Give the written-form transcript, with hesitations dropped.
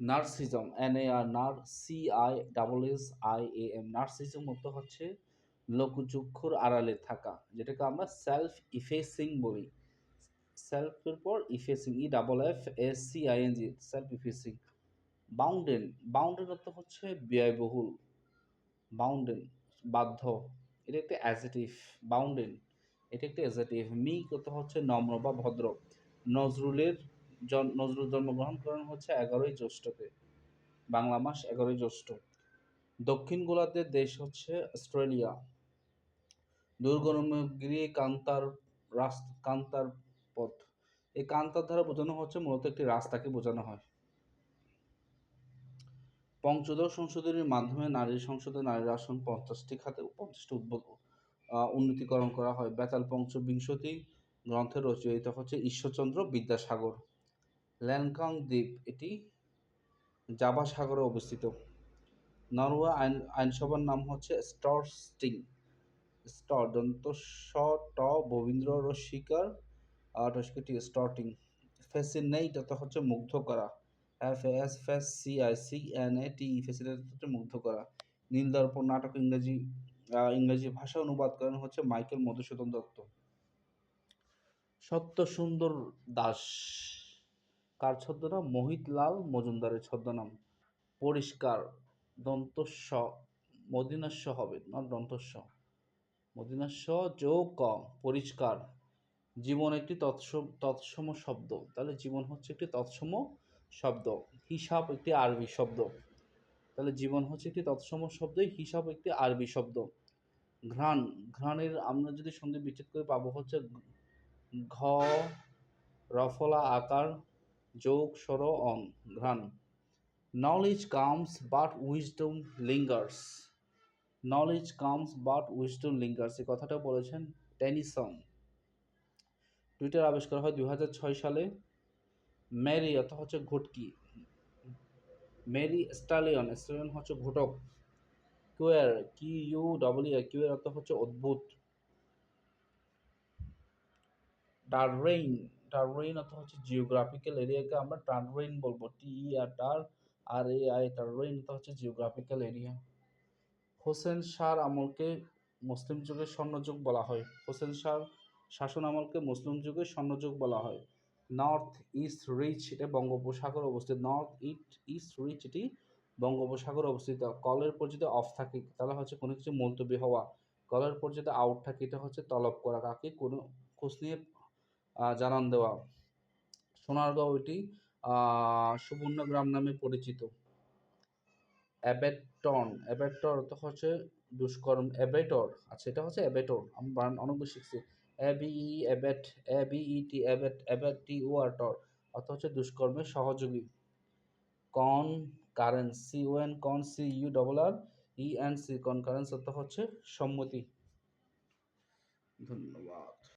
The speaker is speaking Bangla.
নার্সিজম, NAR, CISSIAM, নার্সিজম অর্থ হচ্ছে লোকচক্ষুর আড়ালে থাকা, যেটাকে আমরা সেলফ ইফেসিং বলি। সেলফের পর ইফেসিং, EFFACING, সেলফ ইফেসিং। বাউন্ডেন, বাউন্ডেন অর্থ হচ্ছে ব্যয়বহুল। বাউন্ডেন, বাধ্য, এটা একটা অ্যাজেটিভ। বাউন্ডেন, এটা একটা অ্যাজেটিভ। মিক অর্থ হচ্ছে নম্র বা ভদ্র। নজরুল জন্মগ্রহণ করেন হচ্ছে 11ই জ্যৈষ্ঠতে, বাংলা মাস 11ই জ্যৈষ্ঠ। দক্ষিণ গোলার্ধের দেশ হচ্ছে অস্ট্রেলিয়া। দুর্গমগিরি কান্তার পথ, এই কান্তার দ্বারা বোঝানো হচ্ছে মূলত একটি রাস্তাকে বোঝানো হয়। পঞ্চদশ সংশোধনীর মাধ্যমে নারী সংসদে নারীর আসন 50টি খাতে 50টি উন্নীতকরণ করা হয়। বেতাল পঞ্চবিংশতি গ্রন্থের রচয়িতা হচ্ছে ঈশ্বরচন্দ্র বিদ্যাসাগর। ল্যাংকাং দ্বীপ, এটি জাভা সাগরে অবস্থিত। নরওয়ে আইনসভার নাম হচ্ছে স্টরস্টিং। স্টর দন্ত স ট ববীন্দ্র রসিকার টি স্টর্টিং। ফ্যাসিনেট অর্থ হচ্ছে মুগ্ধ করা। FASCINATE, ফ্যাসিনেট হচ্ছে মুগ্ধ করা। নীলদর্পণ নাটক ইংরেজি ভাষা অনুবাদ করেন হচ্ছে মাইকেল মধুসূদন দত্ত। সত্যসুন্দর দাস কার ছদ্মনাম? মোহিতলাল মজুমদারের ছদ্মনাম। পরিষ্কার, দন্তস্ব, মদিনাস্য হবে, নট দন্তস্ব, মদিনাস্য যোগ ক, পরিষ্কার। জীবন একটি তৎসম শব্দ, তাহলে জীবন হচ্ছে একটি তৎসম শব্দ। হিসাব একটি আরবি শব্দ, তাহলে জীবন হচ্ছে একটি তৎসম শব্দ, হিসাব একটি আরবি শব্দ। ঘ্রাণ, ঘ্রাণের আমরা যদি সন্ধি বিচ্ছেদ করে পাবো হচ্ছে ঘ রফলা আকার যোগ সর অন, ঘ্রাণ। Knowledge comes but wisdom লিঙ্গার্স, knowledge comes but wisdom লিঙ্গার্স, এই কথাটা বলেছেন টেনিসন। টুইটার আবিষ্কার হয় 2006 সালে। মেরি অর্থ হচ্ছে ঘটকি, মেরি স্টালিয়ন, স্টালিয়ন হচ্ছে ঘটক। কিউয়ার, কিউয়ার অর্থ হচ্ছে অদ্ভুত। টাররেইন, টাররেইন অর্থ হচ্ছে জিওগ্রাফিক্যাল এরিয়াকে আমরা টাররেইন বলবো, TERRAI, টাররেইন অর্থ হচ্ছে জিওগ্রাফিক্যাল এরিয়া। হোসেন শাহর আমলকে মুসলিম যুগের স্বর্ণযুগ বলা হয়। হোসেন শাহর শাসন আমলকে মুসলিম যুগের স্বর্ণযুগ বলা হয়। নর্থ ইস্ট রিচ, এটা বঙ্গোপসাগর অবস্থিত। নর্থ ইস্ট রিচ, এটি বঙ্গোপসাগর অবস্থিত। কলের পর যদি অফ থাকে তাহলে হচ্ছে কোনো কিছু মুলতবি হওয়া। কলের পর যদি আউট থাকে এটা হচ্ছে তলব করা, কাকে? কোনো খোঁজ নিয়ে জানান দেওয়া। সোনারগাঁও, এটি সুবর্ণগ্রাম নামে পরিচিত। অ্যাবেটন, অ্যাবেটর অর্থ হচ্ছে দুষ্কর্ম। অ্যাবেটর, আচ্ছা এটা হচ্ছে অ্যাবেটর, আমি বানান অনেক বেশি শিখছি। ABET, অ্যাবেট, অ্যাবেটিওর অর্থ হচ্ছে দুষ্কর্মের সহযোগী। কনকারেন্স, CONCURRENC, কনকারেন্স অর্থ হচ্ছে সম্মতি। ধন্যবাদ।